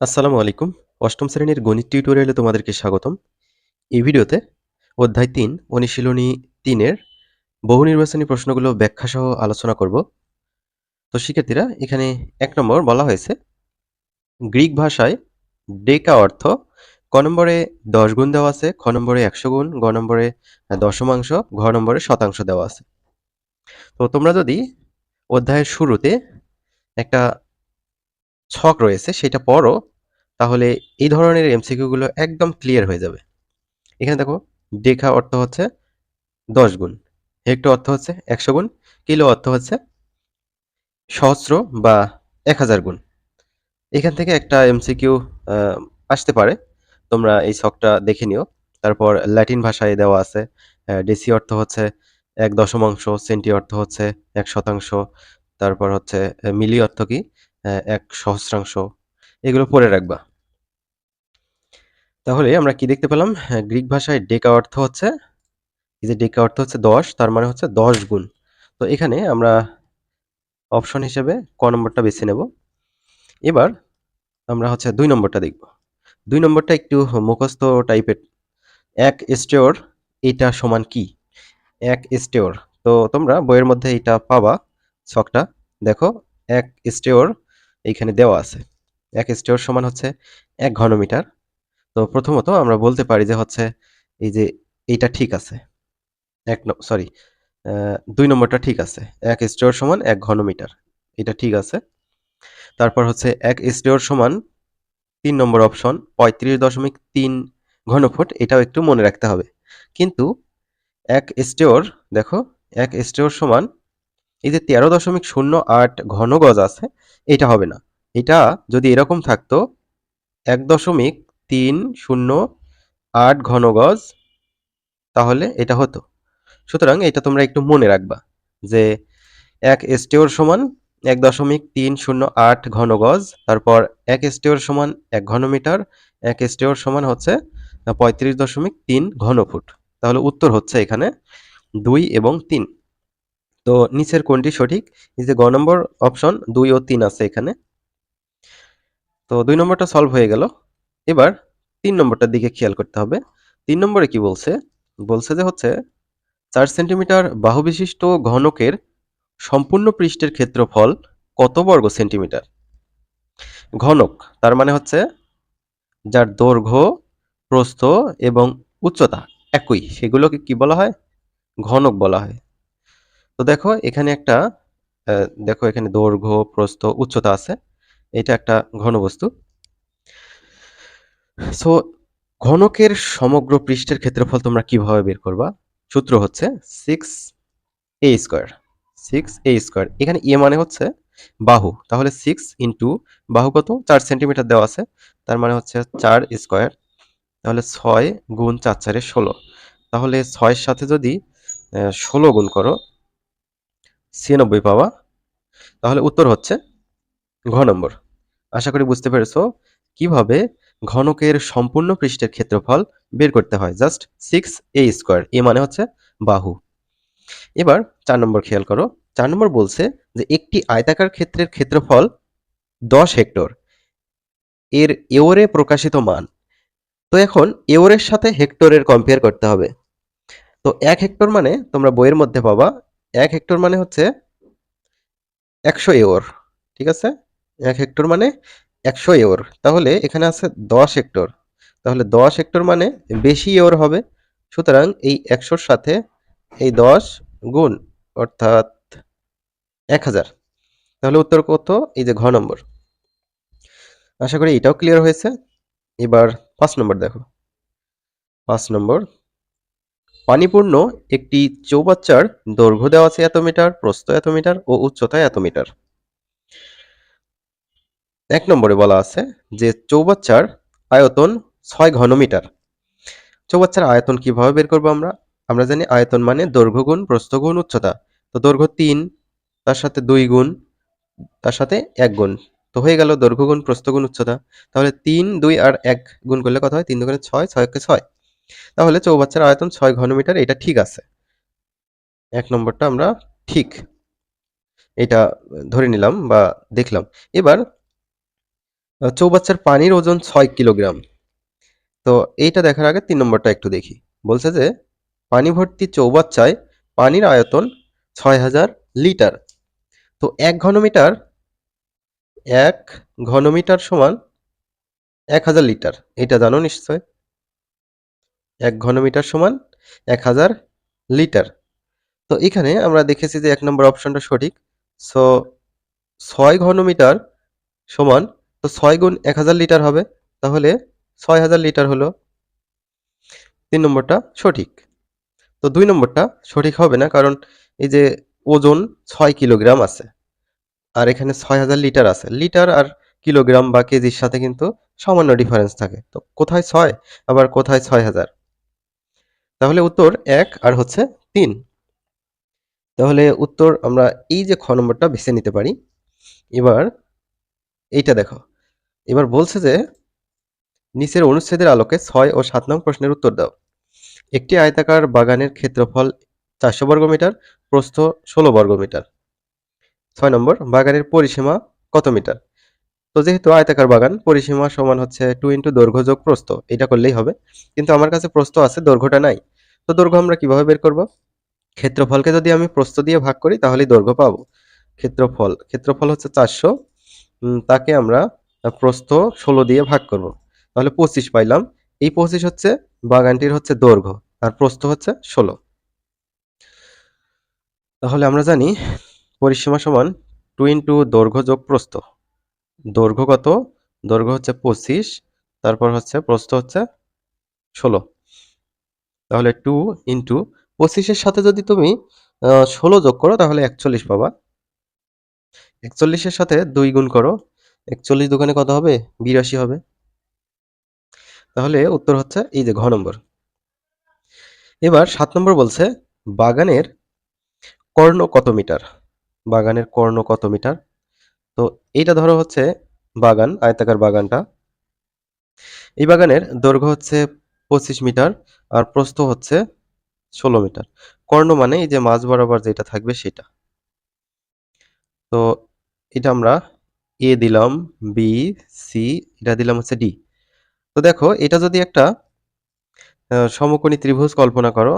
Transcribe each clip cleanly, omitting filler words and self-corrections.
আসসালামু আলাইকুম। অষ্টম শ্রেণীর গণিত টিউটোরিয়ালে তোমাদেরকে স্বাগতম। এই ভিডিওতে অধ্যায় ৩ অনুশীলনী ৩ এর বহু নির্বাচনী প্রশ্নগুলো ব্যাখ্যা সহ আলোচনা করব। তো শিক্ষার্থীরা এখানে ১ নম্বর বলা হয়েছে গ্রিক ভাষায় ডেকা অর্থ ক নম্বরে ১০ গুণ দেওয়া আছে, খ নম্বরে ১০০ গুণ, গ নম্বরে দশমাংশ, ঘ নম্বরে শতাংশ দেওয়া আছে। তো তোমরা যদি অধ্যায়ের শুরুতে একটা ছক রয়েছে সেটা পড়ো, তাহলে এই ধরনের এমসিকিউ গুলো একদম ক্লিয়ার হয়ে যাবে। এখানে দেখো ডেকা অর্থ হচ্ছে ১০ গুণ, হেক্টর অর্থ হচ্ছে ১০০ গুণ, কিলো অর্থ হচ্ছে সহস্র বা ১০০০ গুণ। এখান থেকে একটা এমসিকিউ আসতে পারে, তোমরা এই ছকটা দেখে নিও। তারপর ল্যাটিন ভাষায় দেওয়া আছে ডেসি অর্থ হচ্ছে ১ দশমাংশ, সেন্টি অর্থ হচ্ছে ১ শতাংশ, তারপর হচ্ছে মিলি অর্থ কি ১ সহস্রাংশ। এগুলো পড়ে রাখবা। তাহলে আমরা কি দেখতে পেলাম? গ্রিক ভাষায় ডেকা অর্থ হচ্ছে, এই যে ডেকা অর্থ হচ্ছে ১০, তার মানে হচ্ছে ১০ গুণ। তো এখানে আমরা অপশন হিসেবে ক নম্বরটা বেছে নেব। এবার আমরা হচ্ছে ২ নম্বরটা দেখব। ২ নম্বরটা একটু মুখস্থ টাইপের। ১ স্টেয়র এটা সমান কি? ১ স্টেয়র। তো তোমরা বইয়ের মধ্যে এটা পাবা ছকটা। দেখো ১ স্টেয়র এইখানে দেওয়া আছে। ১ স্টেয়র সমান হচ্ছে ১ ঘনমিটার। তো প্রথমত আমরা বলতে পারি যে হচ্ছে এই যে এইটা ঠিক আছে। ২ নম্বরটা ঠিক আছে। ১ স্টেয়র সমান ১ ঘনমিটার। এটা ঠিক আছে। তারপর হচ্ছে ১ স্টেয়র সমান ৩ নম্বর অপশন ৩৫.৩ ঘনফুট, এটাও একটু মনে রাখতে হবে। কিন্তু ১ স্টেয়র, দেখো ১ স্টেয়র সমান এই যে ১৩.০৮ ঘন গজ আছে, এটা হবে না। এটা যদি এরকম থাকতো ১.৩08 ঘন গজ, তাহলে এটা হতো। সুতরাং এটা তোমরা একটু মনে রাখবা যে ১ স্টেয়র সমান ১.৩08 ঘন গজ, তারপর ১ স্টেয়র সমান ১ ঘনমিটার, ১ স্টেয়র সমান হচ্ছে ৩৫.৩ ঘনফুট। তাহলে উত্তর হচ্ছে এখানে ২ এবং ৩। তো নিচের কোনটি সঠিক? এই যে গ নম্বর অপশন ২ ও ৩ আছে এখানে। তো ২ নম্বরটা সলভ হয়ে গেল। এবার ৩ নম্বরটার দিকে খেয়াল করতে হবে। ৩ নম্বরে কি বলছে? বলছে যে হচ্ছে ৪ সেন্টিমিটার বাহু বিশিষ্ট ঘনকের সম্পূর্ণ পৃষ্ঠের ক্ষেত্রফল কত বর্গ সেন্টিমিটার? ঘনক তার মানে হচ্ছে যার দৈর্ঘ্য, প্রস্থ এবং উচ্চতা একই, সেগুলোকে কি বলা হয়? ঘনক বলা হয়। তো দেখো এখানে একটা দেখো এখানে দৈর্ঘ্য, প্রস্থ, উচ্চতা আছে। এটা একটা ঘনবস্তু। সো ঘনকের সমগ্র পৃষ্ঠের ক্ষেত্রফল তোমরা কিভাবে বের করবা? সূত্র হচ্ছে 6a স্কয়ার। 6a square. এখানে এ মানে হচ্ছে বাহু। তাহলে 6 ইনটু বাহু কত? ৪ সেন্টিমিটার দেওয়া আছে। তার মানে হচ্ছে ৪ স্কয়ার। তাহলে ৬ গুণ ৪ ৪ ১৬। তাহলে ৬ এর সাথে যদি ১৬ গুণ করো ৯৬ পাবা। তাহলে উত্তর হচ্ছে ঘ নম্বর। আশা করি বুঝতে পেরেছো কিভাবে ঘনকের সম্পূর্ণ পৃষ্ঠের ক্ষেত্রফল বের করতে হয়। Just 6a square. এ মানে হচ্ছে বাহু। এবার ৪ নম্বর খেয়াল করো। ৪ নম্বর বলছে যে একটি আয়তাকার ক্ষেত্রের ক্ষেত্রফল ১০ হেক্টর এর এওরে প্রকাশিত মান। তো এখন এওরের সাথে হেক্টরের কম্পেয়ার করতে হবে। তো ১ হেক্টর মানে তোমরা বইয়ের মধ্যে পাবা ১ হেক্টর মানে হচ্ছে ১০০ এওর। ঠিক আছে? ১ হেক্টর মানে ১০০ এওর। তাহলে এখানে আছে ১০ হেক্টর। তাহলে ১০ হেক্টর মানে বেশি এওর হবে। সুতরাং এই ১০০ র সাথে এই ১০ গুণ, অর্থাৎ ১০০০। তাহলে উত্তর কত? এই যে ঘ নম্বর। আশা করি এটাও ক্লিয়ার হয়েছে। এবার ৫ নম্বর দেখো। ৫ নম্বর, পানিপূর্ণ একটি চৌবাচ্চার দৈর্ঘ্য দেওয়া আছে এত মিটার, প্রস্থ এত মিটার ও উচ্চতা এত মিটার। ১ নম্বরে বলা আছে যে চৌবাচ্চার আয়তন ৬ ঘনমিটার। চৌবাচ্চার আয়তন কিভাবে বের করব আমরা? আমরা জানি আয়তন মানে দৈর্ঘ্য গুণ প্রস্থ গুণ উচ্চতা। তো দৈর্ঘ্য ৩, তার সাথে ২ গুণ, তার সাথে ১ গুণ। তো হয়ে গেল দৈর্ঘ্য গুণ প্রস্থ গুণ উচ্চতা। তাহলে ৩, ২ আর ১ গুণ করলে কত হয়? ৩ দুগুণে ৬, ৬ একে ৬। তাহলে চৌবাচ্চার আয়তন ৬ ঘনমিটার, এটা ঠিক আছে। ১ নম্বরটা আমরা ঠিক এটা ধরে নিলাম বা দেখলাম। এবার চৌবাচ্চার পানির ওজন 6 কিলোগ্রাম। তো এইটা দেখার আগে ৩ নম্বরটা একটু দেখি। বলছে যে পানি ভর্তি চৌবাচ্চায় পানির আয়তন ৬,০০০ লিটার। তো ১ ঘনমিটার সমান ১,০০০ লিটার। এটা জানো নিশ্চয়? ১ ঘনমিটার সমান ১,০০০ লিটার। তো এখানে আমরা দেখেছি যে ১ নম্বর অপশনটা সঠিক। সো ৬ ঘনমিটার সমান, তো ৬ গুণ ১,০০০ লিটার হবে। তাহলে ৬,০০০ লিটার হলো ৩ নম্বরটা সঠিক। তো ২ নম্বরটা সঠিক হবে না, কারণ এই যে ওজন ৬ কিলোগ্রাম আছে আর এখানে ৬,০০০ লিটার আছে। লিটার আর কিলোগ্রাম বা কেজির সাথে কিন্তু সামান্য ডিফারেন্স থাকে। তো কোথায় ৬ আবার কোথায় ৬,০০০? তাহলে উত্তর ১ আর হচ্ছে ৩। তাহলে উত্তর আমরা এই যে খ নম্বরটা বেছে নিতে পারি। এবার এইটা দেখো। এবার বলছে যে নিচের অনুচ্ছেদের আলোকে ৬ ও ৭ নং প্রশ্নের উত্তর দাও। একটি আয়তাকার বাগানের ক্ষেত্রফল ৪০০ বর্গমিটার, প্রস্থ ১৬ বর্গমিটার। ৬ নম্বর, বাগানের পরিসীমা কত মিটার? তো যেহেতু আয়তাকার বাগান, পরিসীমা সমান হচ্ছে 2 ইন্টু দৈর্ঘ্য যোগ প্রস্থ, এটা করলেই হবে। কিন্তু আমার কাছে প্রস্থ আছে, দৈর্ঘ্যটা নাই। তো দৈর্ঘ্য আমরা কিভাবে বের করব? ক্ষেত্রফলকে যদি আমি প্রস্থ দিয়ে ভাগ করি তাহলেই দৈর্ঘ্য পাবো। ক্ষেত্রফল হচ্ছে ৪০০, তাকে আমরা প্রস্থ ১৬ দিয়ে ভাগ করব। তাহলে ২৫ পাইলাম। এই ২৫ হচ্ছে বাগানটির হচ্ছে দৈর্ঘ্য আর প্রস্থ হচ্ছে ১৬। তাহলে আমরা জানি পরিসীমা সমান 2 ইন্টু দৈর্ঘ্য যোগ প্রস্থ। দৈর্ঘ্য কত? দৈর্ঘ্য হচ্ছে ২৫, তারপর হচ্ছে প্রস্থ হচ্ছে ১৬। তাহলে 2 ইন্টু ২৫ এর সাথে যদি তুমি ১৬ যোগ করো তাহলে ৪১ পাবা। ৪১ এর সাথে ২ গুণ করো। ৪১ দুগুণে কত হবে? ৮২ হবে। তাহলে উত্তর হচ্ছে এই যে ঘ নম্বর। এবার ৭ নম্বর বলছে বাগানের কর্ণ কত মিটার? বাগানের কর্ণ কত মিটার? তো এইটা ধরো হচ্ছে বাগান, আয়তাকার বাগানটা। এই বাগানের দৈর্ঘ্য হচ্ছে ২৫ মিটার আর প্রস্থ হচ্ছে ১৬ মিটার। কর্ণ মানে এই যে মাঝ বরাবর যেটা থাকবে সেটা। তো এটা আমরা এ দিলাম, বি, সি, এটা দিলাম হচ্ছে ডি। তো দেখো এটা যদি একটা সমকোণী ত্রিভুজ কল্পনা করো।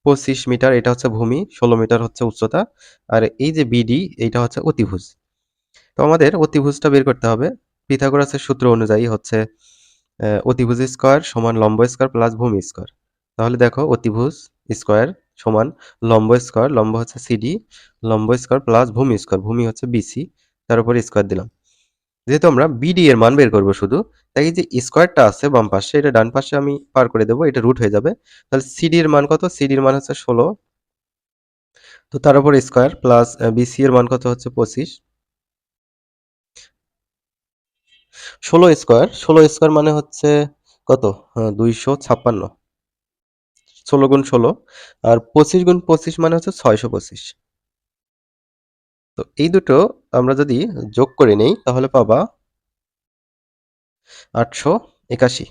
২৫ মিটার এটা হচ্ছে ভূমি, ১৬ মিটার হচ্ছে উচ্চতা। আর এই যে বিডি এইটা হচ্ছে অতিভুজ। তো আমাদের অতিভুজটা বের করতে হবে। পিথাগোরাসের সূত্র অনুযায়ী হচ্ছে অতিভুজ স্কয়ার সমান লম্ব স্কয়ার প্লাস ভূমি স্কয়ার। তাহলে দেখো অতিভুজ স্কয়ার সমান লম্ব স্কয়ার, লম্ব হচ্ছে সিডি, লম্ব স্কয়ার প্লাস ভূমি স্কয়ার, ভূমি হচ্ছে বিসি, তার উপরে স্কয়ার দিলাম। যেহেতু আমরা বিডি এর মান বের করব শুধু, তাই এই যে স্কয়ারটা আছে বাম পাশে এটা ডান পাশে আমি পার করে দেব, এটা রুট হয়ে যাবে। তাহলে সিডি এর মান কত? সিডি এর মান হচ্ছে ১৬। তো তার উপর স্কয়ার প্লাস বিসি এর মান কত হচ্ছে ২৫। ১৬ স্কয়ার মানে হচ্ছে কত? ২৫৬। ১৬ গুণ ১৬ আর ২৫ গুণ ২৫ মানে হচ্ছে ৬২৫। তো এই দুটো আমরা যদি যোগ করে নেই তাহলে পাবা ৮৮১।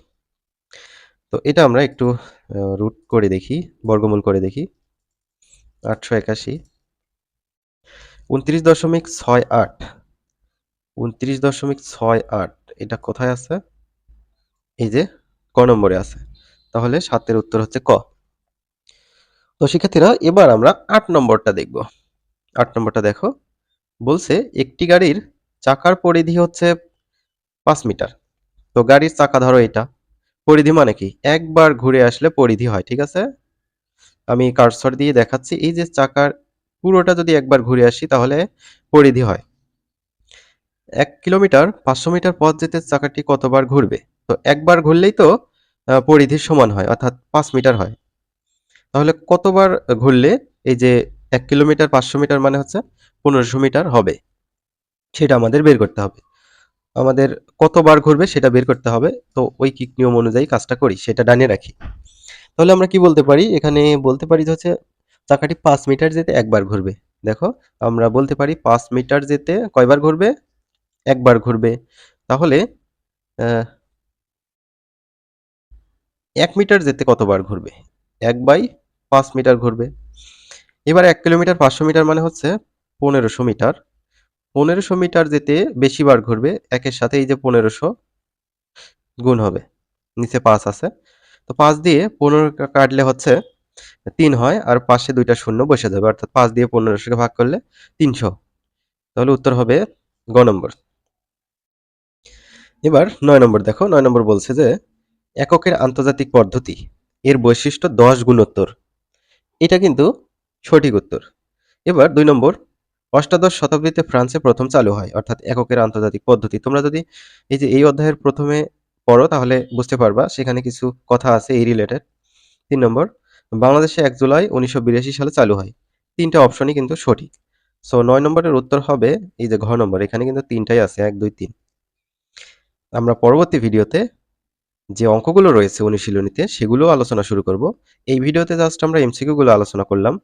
তো এটা আমরা একটু রুট করে দেখি, বর্গমূল করে দেখি। ৮৮১ ২৯.৬৮, ২৯.৬৮ এটা কোথায় আছে? এই যে ক নম্বরে আছে। তাহলে ৭ এর উত্তর হচ্ছে ক। তো শিক্ষার্থীরা এবার আমরা ৮ নম্বরটা দেখব। ৮ নম্বরটা দেখো। বলছে একটি গাড়ির চাকার পরিধি হচ্ছে ৫ মিটার। তো গাড়ির চাকা ধরো এটা। পরিধি মানে কি? একবার ঘুরে আসলে পরিধি হয়, ঠিক আছে? আমি কার্সর দিয়ে দেখাচ্ছি। এই যে চাকার পুরোটা যদি একবার ঘুরে আসি তাহলে পরিধি হয়। ১ কিলোমিটার ৫০০ মিটার পথ যেতে চাকাটি কতবার ঘুরবে? তো একবার ঘুরলেই তো পরিধির সমান হয়, অর্থাৎ ৫ মিটার হয়। তাহলে কতবার ঘুরলে এই যে ১ কিলোমিটার ৫০০ মিটার মানে হচ্ছে ১৫০০ মিটার হবে? সেটা আমাদের বের করতে হবে। আমাদের কতবার ঘুরবে সেটা বের করতে হবে। তো ঐকিক নিয়ম অনুযায়ী কাজটা করি, সেটা ডানে রাখি। তাহলে আমরা কি বলতে পারি? এখানে বলতে পারি যে হচ্ছে চাকাটি ৫ মিটার যেতে একবার ঘুরবে। দেখো আমরা বলতে পারি ৫ মিটার যেতে কয়বার ঘুরবে? একবার ঘুরবে। তাহলে অ্যা ১ মিটার যেতে কতবার ঘুরবে? ১/৫ মিটার ঘুরবে। এবার ১ কিলোমিটার ৫০০ মিটার মানে হচ্ছে ১৫০০ মিটার। 1500 মিটার যেতে বেশি বার ঘুরবে, একের সাথে এই যে 1500 গুণ হবে, নিচে 5 আছে, তো 5 দিয়ে 15 কাটলে হচ্ছে 3 হয়, আর পাশে দুইটা শূন্য বসে যাবে, অর্থাৎ 5 দিয়ে 1500 কে ভাগ করলে 300। তাহলে উত্তর হবে গ নম্বর। এবার 9 নম্বর দেখো, 9 নম্বর বলছে যে এককের আন্তর্জাতিক পদ্ধতি এর বৈশিষ্ট্য 10 গুণোত্তর। এটা কিন্তু সঠিক উত্তর। এবার 2 নম্বর, অষ্টাদশ শতাব্দীতে ফ্রান্সে প্রথম চালু হয়, অর্থাৎ এককের আন্তর্জাতিক পদ্ধতি। তোমরা যদি এই যে এই অধ্যায়ের প্রথমে পড়ো তাহলে বুঝতে পারবা, সেখানে কিছু কথা আছে এই রিলেটেড। 3 নম্বর, বাংলাদেশে 1 জুলাই 1982 সালে চালু হয়। তিনটা অপশনই কিন্তু সঠিক। সো 9 নম্বরের উত্তর হবে এই যে ঘ নম্বর, এখানে কিন্তু তিনটাই আছে, 1 2 3। আমরা পরবর্তী ভিডিওতে যে অঙ্কগুলো রয়েছে অনুশীলনীতে সেগুলো আলোচনা শুরু করব। এই ভিডিওতে জাস্ট আমরা এমসিকিউ গুলো আলোচনা করলাম।